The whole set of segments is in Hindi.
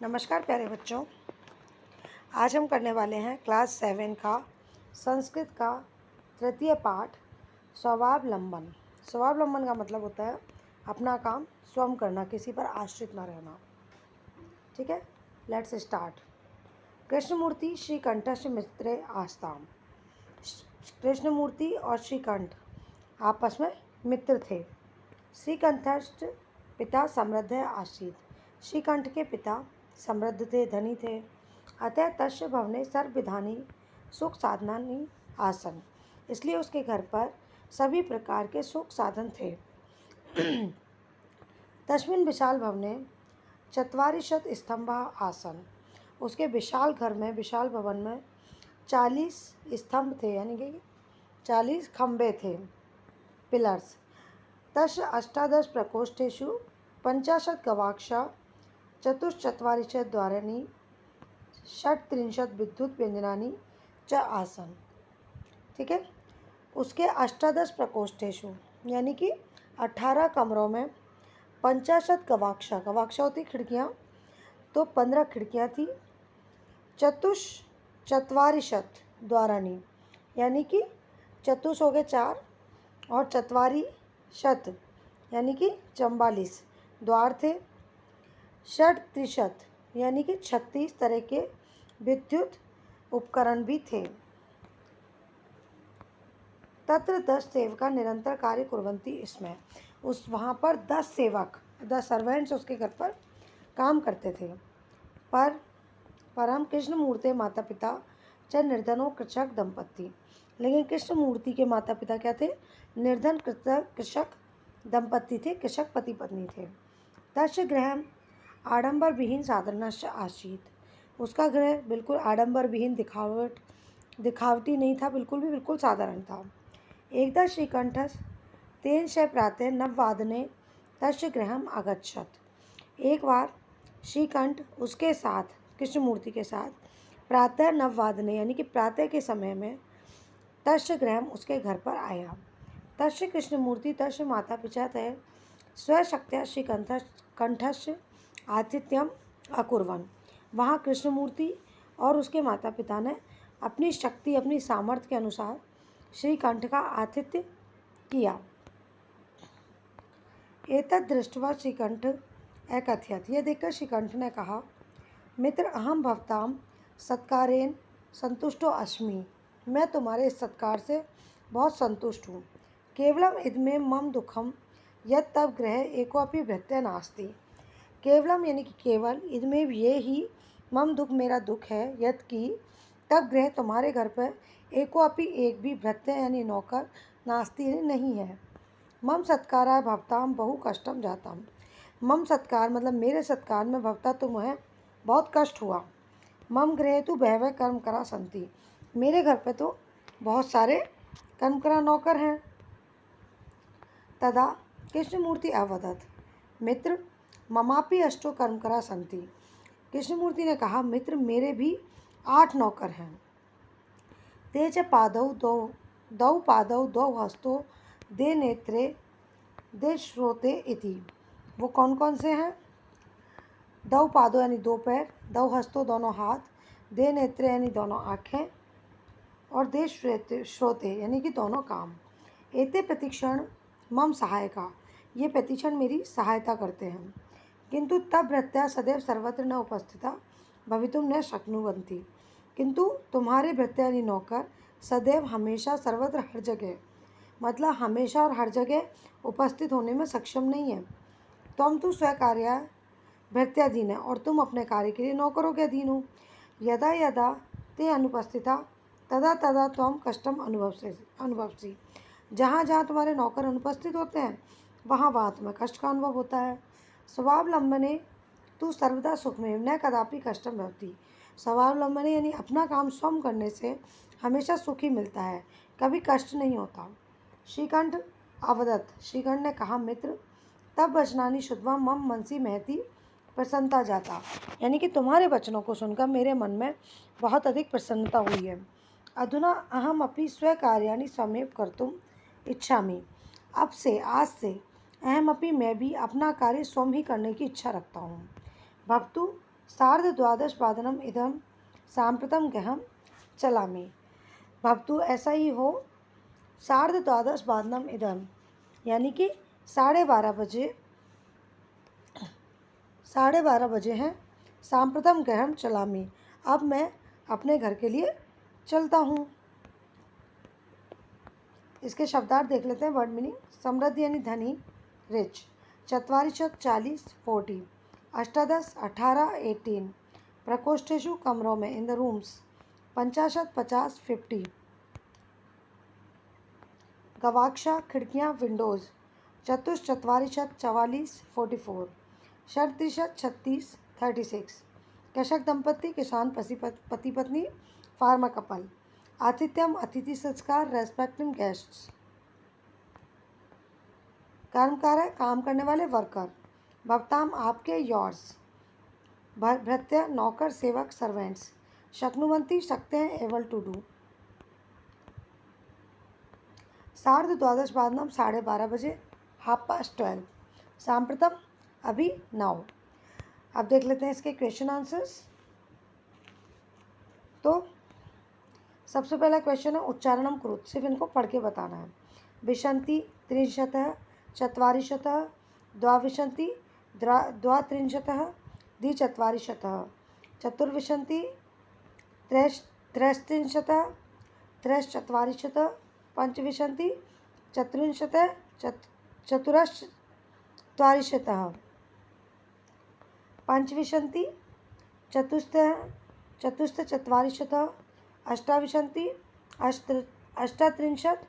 नमस्कार प्यारे बच्चों। आज हम करने वाले हैं क्लास 7 का संस्कृत का तृतीय पाठ स्वावलंबन। स्वावलंबन का मतलब होता है अपना काम स्वयं करना, किसी पर आश्रित ना रहना। ठीक है, लेट्स स्टार्ट। कृष्णमूर्ति श्रीकंठस्य मित्रे आस्ताम। कृष्णमूर्ति और श्रीकंठ आपस में मित्र थे। श्रीकंठस्थ पिता समृद्ध आसीत। श्रीकंठ के पिता समृद्ध थे, धनी थे। अतः तस्य भवने सर्वविधानि सुख साधनानि आसन। इसलिए उसके घर पर सभी प्रकार के सुख साधन थे। तस्मिन् विशाल भवने चत्वारिशत स्तंभा आसन। उसके विशाल घर में, विशाल भवन में 40 स्तंभ थे, यानी कि 40 खंबे थे, पिलर्स। तस्य अष्टादश प्रकोष्ठेषु 50 गवाक्षा चतुश्चत्वारिंशत् द्वाराणि षट्त्रिंशत् विद्युत व्यंजनानि च आसन। ठीक है, उसके अष्टादश प्रकोष्ठेषु यानी कि 18 कमरों में 50 गवाक्षा, गवाक्षा होती खिड़कियाँ, तो 15 खिड़कियाँ थी। चतुश्चत्वारिंशत् द्वाराणि यानी कि चतुष हो गए 4 और चत्वारी शत यानी कि 44 द्वार थे। षट्त्रिशत यानी कि 36 तरह के विद्युत उपकरण भी थे। तत्र 10 सेवका निरंतर कार्य कुर्वन्ति इसमें। उस वहाँ पर 10 सेवक, 10 सर्वेंट्स उसके घर पर काम करते थे। परम कृष्णमूर्ति माता पिता च निर्धनो कृषक दंपत्ति। लेकिन कृष्णमूर्ति के माता पिता क्या थे? निर्धन कृषक दंपत्ति थे, कृषक पति पत्नी थे। तस्य गृह आडंबर विहीन साधारणस्य आसीत। उसका गृह बिल्कुल आडंबर विहीन, दिखावटी नहीं था, बिल्कुल साधारण था। एकदा श्रीकंठस् तेन श प्रातः नववादने तस्य गृहम् आगच्छत। एक बार श्रीकंठ उसके साथ, कृष्णमूर्ति के साथ, प्रातः नववादने यानी कि प्रातः के समय में तस्य गृहम् उसके घर पर आया। तस्य कृष्णमूर्ति तस्य माता पिता तय स्वशक्त्या श्रीकंठस्य आतिथ्यम अकुर्वन्। वहाँ कृष्णमूर्ति और उसके माता पिता ने अपनी शक्ति, अपनी सामर्थ्य के अनुसार श्रीकंठ का आतिथ्य किया। एतद् दृष्ट्वा श्रीकंठ अकथयत्। यह देखकर श्रीकंठ ने कहा, मित्र अहम भवताम सत्कारेण संतुष्टो अस्मि। मैं तुम्हारे इस सत्कार से बहुत संतुष्ट हूँ। केवलम इदमे मम दुखम यत् तव गृहे एकोऽपि भृत्य नास्ति। केवलम यानी कि केवल, इदमें ये ही मम दुख, मेरा दुख है, यत् कि तब गृह तुम्हारे घर पर एकोऽपि एक भी भृत्य यानी नौकर नास्ति नहीं है। मम सत्काराय भवताम बहु कष्टम जातम। मम सत्कार मतलब मेरे सत्कार में भवता तुम्हें बहुत कष्ट हुआ। मम गृहे तो बहवः कर्मकरा सन्ति। मेरे घर पे तो बहुत सारे कर्मकरा नौकर हैं। तदा कृष्णमूर्ति अवदत्, मित्र ममापि अष्टो कर्मकरा सन्ति। कृष्णमूर्ति ने कहा, मित्र मेरे भी 8 नौकर हैं। ते च पादौ दौ पादौ दौ हस्तौ दे नेत्रे दे श्रोते इति। वो कौन कौन से हैं? दौ पादौ यानी 2 पैर, दौ हस्तौ दोनों हाथ, दे नेत्रे यानी दोनों आँखें, और दे श्रोते यानी कि दोनों काम। एते प्रतिक्षण मम सहायका, ये प्रतिक्षण मेरी सहायता करते हैं। किंतु तब भृत्या सदैव सर्वत्र न उपस्थिता भवितुम न शक्नुवन्ति। किंतु तुम्हारे भृत्य यानी नौकर सदैव, हमेशा, सर्वत्र, हर जगह, मतलब हमेशा और हर जगह उपस्थित होने में सक्षम नहीं है। तुम तो स्वकार्य भृत्याधीन है और तुम अपने कार्य के लिए नौकरों के अधीन हो। यदा यदा ते अनुपस्थिता तदा तदा त्वं कष्टम अनुभवसी। जहाँ जहाँ तुम्हारे नौकर अनुपस्थित होते हैं वहाँ वहाँ तुम्हें कष्ट का अनुभव होता है। स्वावलंबने तू सर्वदा सुखमेव न कदापि कष्टम भवति। स्वावलंबने यानी अपना काम स्वयं करने से हमेशा सुख ही मिलता है, कभी कष्ट नहीं होता। श्रीकंठ अवदत्, श्रीकंठ ने कहा, मित्र तब वचनानि श्रुत्वा मम मनसि महती प्रसन्नता जाता। यानी कि तुम्हारे वचनों को सुनकर मेरे मन में बहुत अधिक प्रसन्नता हुई है। अधुना अहम अपनी स्वकार्याणि स्वयमेव कर्तुम इच्छामि। अब से, आज से, अहम अपनी मैं भी अपना कार्य स्वयं ही करने की इच्छा रखता हूँ। भवतु सार्धद्वादशवादनम् इदं साम्प्रतं गृहं चलामि। भवतु ऐसा ही हो। सार्धद्वादशवादनम् इदं यानी कि 12:30 बजे, 12:30 बजे हैं। साम्प्रतं गृहं चलामि, अब मैं अपने घर के लिए चलता हूँ। इसके शब्दार्थ देख लेते हैं, वर्ड मीनिंग। समृद्ध यानी धनी, रिच। चत्वारिशत् 40, 40। अष्टादश 18, 18। प्रकोष्ठेषु कमरों में, इन द रूम्स। पंचाशत् 50, 50। गवाक्षा खिड़कियाँ, विंडोज़। चतुश्चत्वारिशत् 44, 44। षड्त्रिशत् 36, 36। कृषक दंपति, किसान पति पत्नी, फार्मर कपल। आतिथ्यम अतिथि संस्कार, रेस्पेक्टिंग गेस्ट्स। कर्मकारक काम करने वाले, वर्कर। भवताम आपके, योर्स। भृत्य नौकर, सेवक, सर्वेंट्स। शक्नुवंती सकते हैं, एबल टू डू। सार्धद्वादशवादनम 12:30 बजे, 12:30। साम्प्रतम अभी, नाउ। अब देख लेते हैं इसके क्वेश्चन आंसर्स। तो सबसे पहला क्वेश्चन है उच्चारणम कुरुत, सिर्फ इनको पढ़ के बताना है। विशन्ति त्रिंशतः, चत्वारिशतः, द्वाविशन्ति द्वात्रिंशतः, द्विचत्वारिशतः। चतुर्विशन्ति त्रयस्त्रिंशतः, त्रयश्चत्वारिशतः। पंचविशन्ति चतुर्विंशतः, चतुरश्चत्वारिशतः। पंचविशन्ति चतुश्चत्वारिशतः। अष्टाविशन्ति अष्टात्रिंशत्,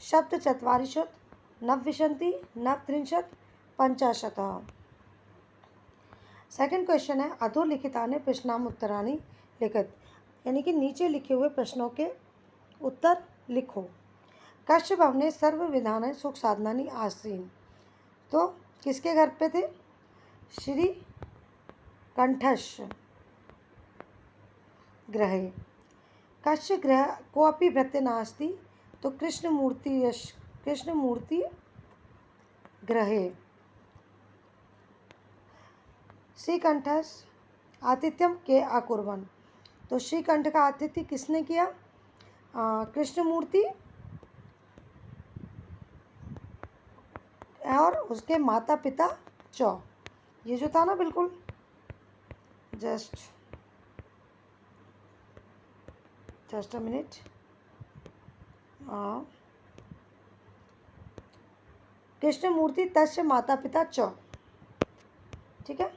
सप्तचत्वारिशत्। नवविशन्ति नवत्रिंशत्, पंचाशतः। सेकंड क्वेश्चन है अधोलिखितानि प्रश्नाम उत्तराणि लिखित, यानी कि नीचे लिखे हुए प्रश्नों के उत्तर लिखो। कश्य भवने सर्वविधानि सुख साधनानि आसीन, तो किसके घर पे थे? श्री कंठस्य ग्रहे। कस्य ग्रह कोऽपि भृत्य नास्ति, तो कृष्णमूर्ति ग्रहे। श्रीकंठस आतिथ्यम के अकुर्वन्, तो श्रीकंठ का आतिथ्य किसने किया? कृष्णमूर्ति और उसके माता पिता चौ। ये जो था ना, बिल्कुल जस्ट अ मिनट। कृष्णमूर्ति तस्य माता पिता च, ठीक है,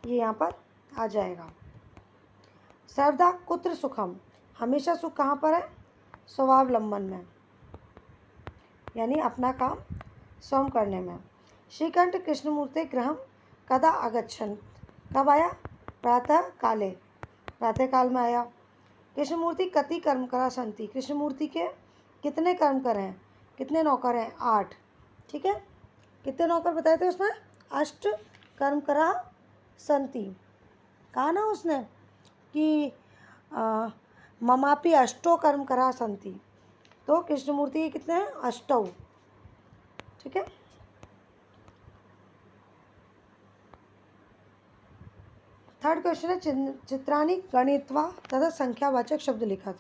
ये यहाँ पर आ जाएगा। सर्वदा कुत्र सुखम, हमेशा सुख कहाँ पर है? स्वावलंबन में, यानी अपना काम स्वयं करने में। श्रीकंठ कृष्णमूर्ति गृहम कदा आगच्छन्, कब आया? प्रातः काले, प्रातः काल में आया। कृष्णमूर्ति कति कर्मकरा सन्ति, कृष्णमूर्ति के कितने कर्मकर हैं, कितने नौकर हैं? 8, ठीक है। कितने नौकर बताए थे उसमें? 8 कर्मकरा सन्ति। कहा ना उसने कि ममापि अष्टो कर्मकरा सन्ति, तो कृष्णमूर्ति के कितने हैं? 8, ठीक है। थर्ड क्वेश्चन है चित्राणि गणित्वा तथा संख्यावाचक शब्द लिखत,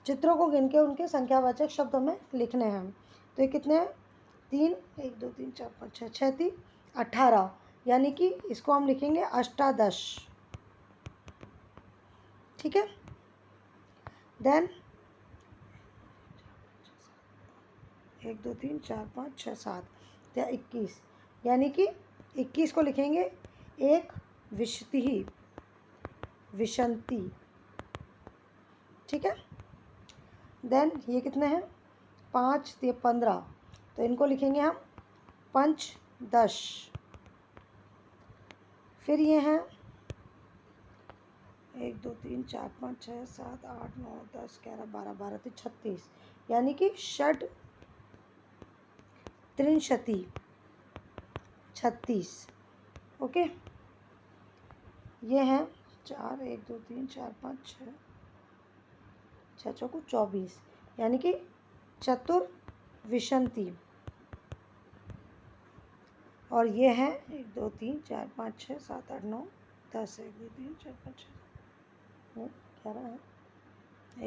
चित्रों को गिन के उनके संख्यावाचक शब्दों में लिखने हैं। तो ये कितने हैं? 3, 1 2 3 4 5 6, 6 3 18, यानी कि इसको हम लिखेंगे अष्टादश, ठीक है। देन 1 2 3 4 5 6 7 या 21, यानी कि 21 को लिखेंगे एक विशति, विशंति, ठीक है। देन ये कितने हैं? 5 ये 15, तो इनको लिखेंगे हम पंचदश। फिर ये हैं 1 2 3 4 5 6 7 8 9 10 11 12 12 36, यानी कि षड त्रिंशति, 36, ओके। ये हैं 4 1 2 3 4 5 6 6 चौको 24, यानी कि चतुर्विशंति। और ये हैं 1 2 3 4 5 6 7 8 9 10 1 2 3 4 5 6 11 है।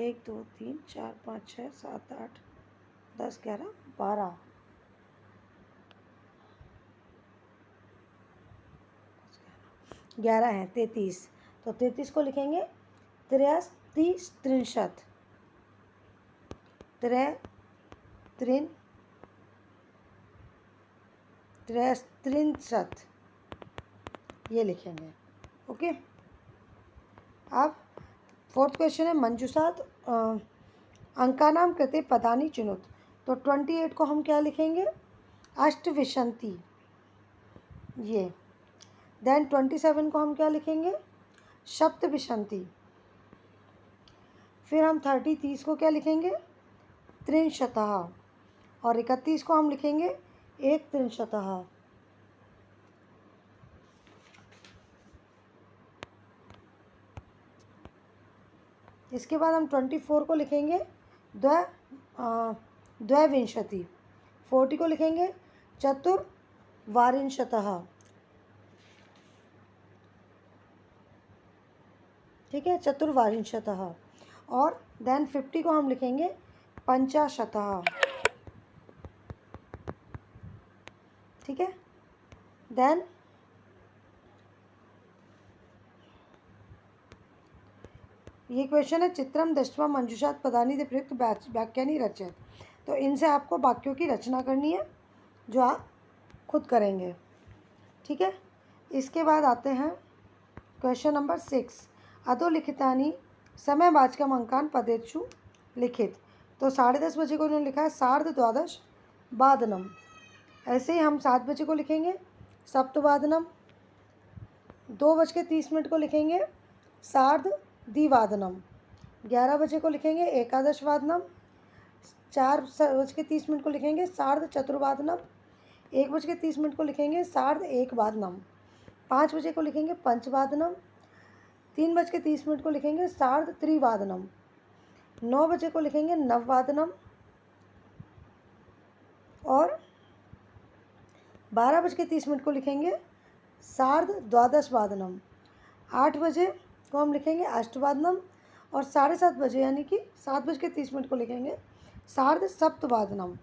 1 2 3 4 5 6 7 8 10 11 12 11 है 33। तो 33 को लिखेंगे 33 त्रिंशत त्रिंशत ये लिखेंगे। ओके, अब फोर्थ क्वेश्चन है मंजूषात अंकानाम कृते पदानि चुनुत। तो 28 को हम क्या लिखेंगे? अष्टविंशति ये। देन 27 को हम क्या लिखेंगे? सप्तविंशति। फिर हम 30 को क्या लिखेंगे? त्रिंशतः। और 31 को हम लिखेंगे एक त्रिंशतः। इसके बाद हम 24 को लिखेंगे द्वैविंशति। 40 को लिखेंगे चतुर्वारिंशतः। ठीक है, चतुर्वारिंशतः। और देन 50 को हम लिखेंगे पंचाशतः। ठीक है, देन ये क्वेश्चन है चित्रम दृष्ट्वा मंजूषात पदानि ते प्रयुक्त वाक्यानि रचयत। तो इनसे आपको वाक्यों की रचना करनी है जो आप खुद करेंगे। ठीक है, इसके बाद आते हैं क्वेश्चन नंबर 6। अधोलिखितानि समयवाचकम अंकान पदेषु लिखित। तो 10:30 बजे को उन्होंने लिखा है सार्धद्वादश वादनम। ऐसे ही हम 7 बजे को लिखेंगे सप्तवादनम। 2:30 को लिखेंगे सार्धद्विवादनम। 11 बजे को लिखेंगे एकादश वादनम। 4:30 को लिखेंगे सार्धचतुर्वादनम। 1:30 को लिखेंगे सार्ध एक वादनम। 5 बजे को लिखेंगे पंचवादनम। 3:30 को लिखेंगे सार्ध त्रिवादनम। 9 बजे को लिखेंगे नववादनम। और 12:30 को लिखेंगे सार्ध द्वादश वादनम। 8 बजे को हम लिखेंगे अष्टवादनम। और 7:30 बजे यानी कि 7:30 को लिखेंगे सार्ध सप्तवादनम।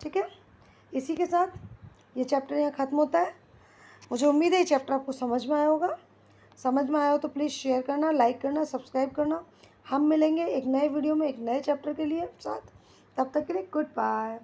ठीक है, इसी के साथ ये चैप्टर यहाँ ख़त्म होता है। मुझे उम्मीद है ये चैप्टर आपको समझ में आया होगा। समझ में आया हो तो प्लीज़ शेयर करना, लाइक करना, सब्सक्राइब करना। हम मिलेंगे एक नए वीडियो में एक नए चैप्टर के लिए साथ। तब तक के लिए गुड बाय।